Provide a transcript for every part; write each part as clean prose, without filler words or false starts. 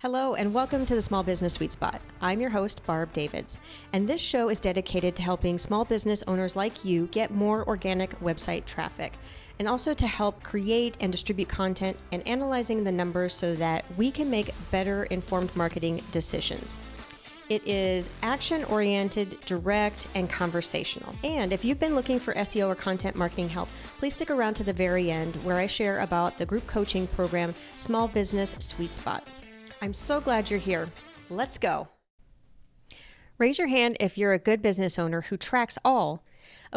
Hello and welcome to the Small Business Sweet Spot. I'm your host, Barb Davids, and this show is dedicated to helping small business owners like you get more organic website traffic, and also to help create and distribute content and analyzing the numbers so that we can make better informed marketing decisions. It is action-oriented, direct, and conversational. And if you've been looking for SEO or content marketing help, please stick around to the very end where I share about the group coaching program, Small Business Sweet Spot. I'm so glad you're here. Let's go. Raise your hand if you're a good business owner who tracks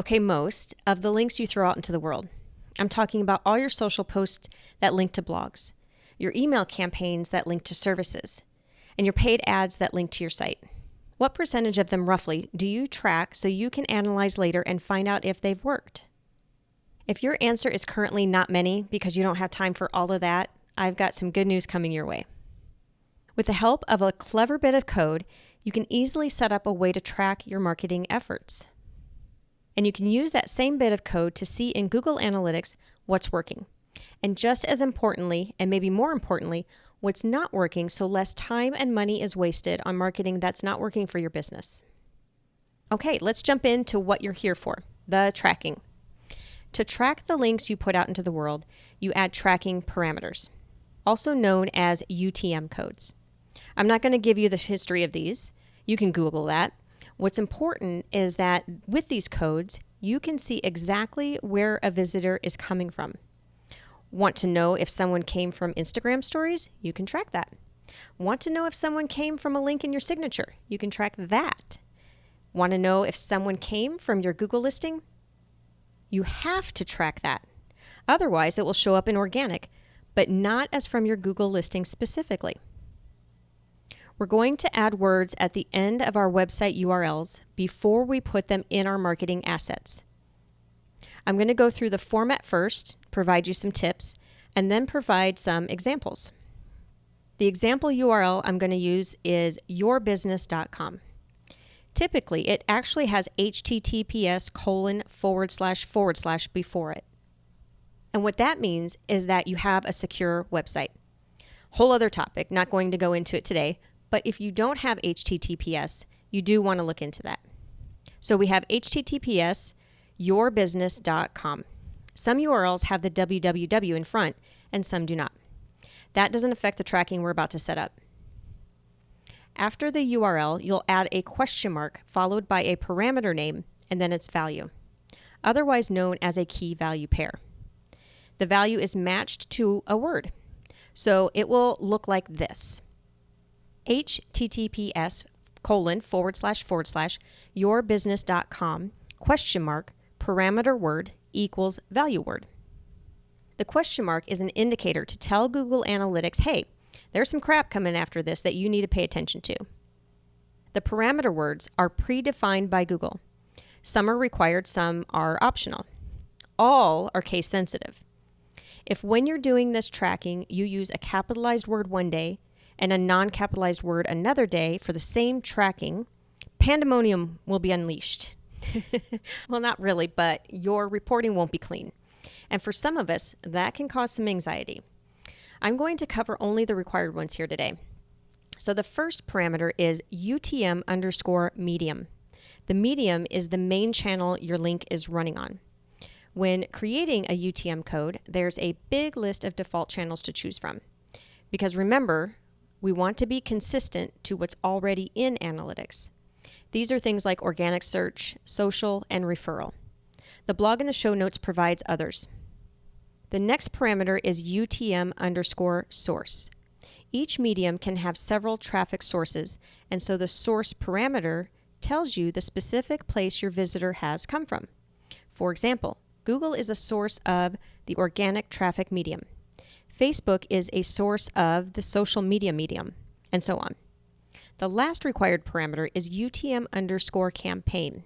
most of the links you throw out into the world. I'm talking about all your social posts that link to blogs, your email campaigns that link to services, and your paid ads that link to your site. What percentage of them roughly do you track so you can analyze later and find out if they've worked? If your answer is currently not many because you don't have time for all of that, I've got some good news coming your way. With the help of a clever bit of code, you can easily set up a way to track your marketing efforts. And you can use that same bit of code to see in Google Analytics what's working. And just as importantly, and maybe more importantly, what's not working so less time and money is wasted on marketing that's not working for your business. Okay, let's jump into what you're here for, the tracking. To track the links you put out into the world, you add tracking parameters, also known as UTM codes. I'm not going to give you the history of these. You can Google that. What's important is that with these codes, you can see exactly where a visitor is coming from. Want to know if someone came from Instagram stories? You can track that. Want to know if someone came from a link in your signature? You can track that. Want to know if someone came from your Google listing? You have to track that. Otherwise, it will show up in organic, but not as from your Google listing specifically. We're going to add words at the end of our website URLs before we put them in our marketing assets. I'm going to go through the format first, provide you some tips, and then provide some examples. The example URL I'm going to use is yourbusiness.com. Typically, it actually has https:// before it. And what that means is that you have a secure website. Whole other topic, not going to go into it today, but if you don't have HTTPS, you do want to look into that. So we have HTTPS, yourbusiness.com. Some URLs have the www in front and some do not. That doesn't affect the tracking we're about to set up. After the URL, you'll add a question mark followed by a parameter name and then its value, otherwise known as a key value pair. The value is matched to a word. So it will look like this. https:// yourbusiness.com parameter word equals value word. The question mark is an indicator to tell Google Analytics, hey, there's some crap coming after this that you need to pay attention to. The parameter words are predefined by Google. Some are required, some are optional. All are case sensitive. If when you're doing this tracking, you use a capitalized word one day and a non-capitalized word another day for the same tracking, pandemonium will be unleashed. Well, not really, but your reporting won't be clean. And for some of us, that can cause some anxiety. I'm going to cover only the required ones here today. So the first parameter is UTM_medium. The medium is the main channel your link is running on. When creating a UTM code, there's a big list of default channels to choose from. Because remember, we want to be consistent to what's already in analytics. These are things like organic search, social, and referral. The blog in the show notes provides others. The next parameter is UTM_source. Each medium can have several traffic sources, and so the source parameter tells you the specific place your visitor has come from. For example, Google is a source of the organic traffic medium. Facebook is a source of the social media medium, and so on. The last required parameter is UTM_campaign.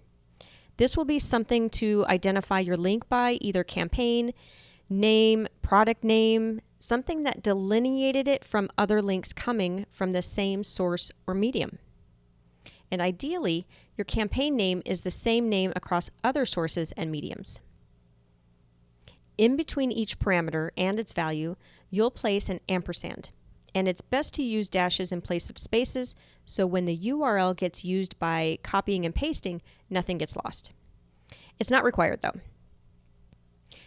This will be something to identify your link by, either campaign, name, product name, something that delineated it from other links coming from the same source or medium. And ideally, your campaign name is the same name across other sources and mediums. In between each parameter and its value, you'll place an ampersand. and it's best to use dashes in place of spaces, so when the URL gets used by copying and pasting, nothing gets lost. It's not required though.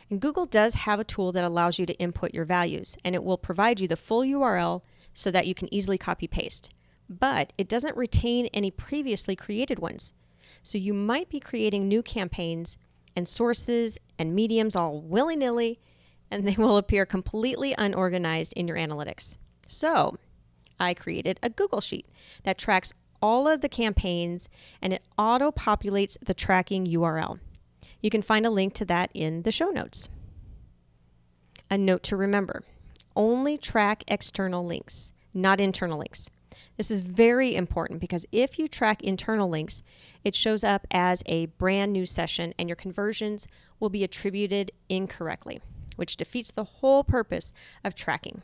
And Google does have a tool that allows you to input your values, and it will provide you the full URL so that you can easily copy paste. But it doesn't retain any previously created ones. So you might be creating new campaigns and sources and mediums all willy-nilly, and they will appear completely unorganized in your analytics. So I created a Google Sheet that tracks all of the campaigns, and it auto-populates the tracking URL. You can find a link to that in the show notes. A note to remember: only track external links, not internal links. This is very important because if you track internal links, it shows up as a brand new session and your conversions will be attributed incorrectly, which defeats the whole purpose of tracking.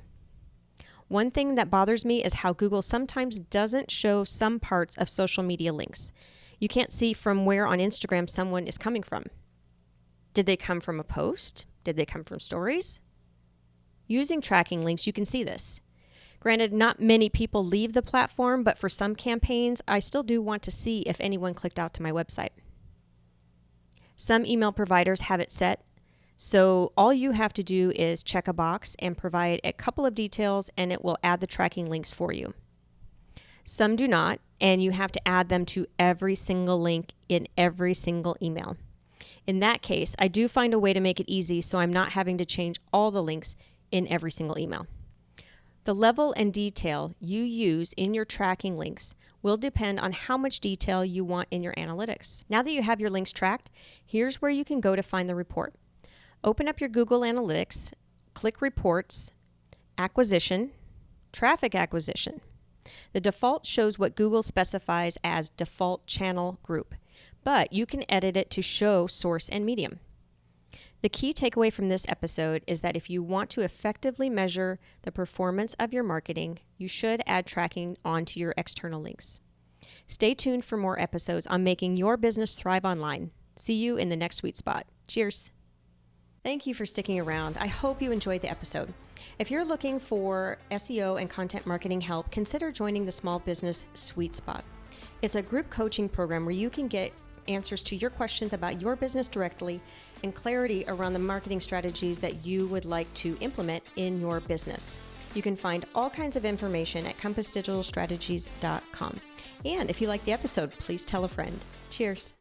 One thing that bothers me is how Google sometimes doesn't show some parts of social media links. You can't see from where on Instagram someone is coming from. Did they come from a post? Did they come from stories? Using tracking links, you can see this. Granted, not many people leave the platform, but for some campaigns, I still do want to see if anyone clicked out to my website. Some email providers have it set, so all you have to do is check a box and provide a couple of details, and it will add the tracking links for you. Some do not, and you have to add them to every single link in every single email. In that case, I do find a way to make it easy so I'm not having to change all the links in every single email. The level and detail you use in your tracking links will depend on how much detail you want in your analytics. Now that you have your links tracked, here's where you can go to find the report. Open up your Google Analytics, click Reports, Acquisition, Traffic Acquisition. The default shows what Google specifies as default channel group, but you can edit it to show source and medium. The key takeaway from this episode is that if you want to effectively measure the performance of your marketing, you should add tracking onto your external links. Stay tuned for more episodes on making your business thrive online. See you in the next sweet spot. Cheers. Thank you for sticking around. I hope you enjoyed the episode. If you're looking for SEO and content marketing help, consider joining the Small Business Sweet Spot. It's a group coaching program where you can get answers to your questions about your business directly and clarity around the marketing strategies that you would like to implement in your business. You can find all kinds of information at compassdigitalstrategies.com. And if you like the episode, please tell a friend. Cheers.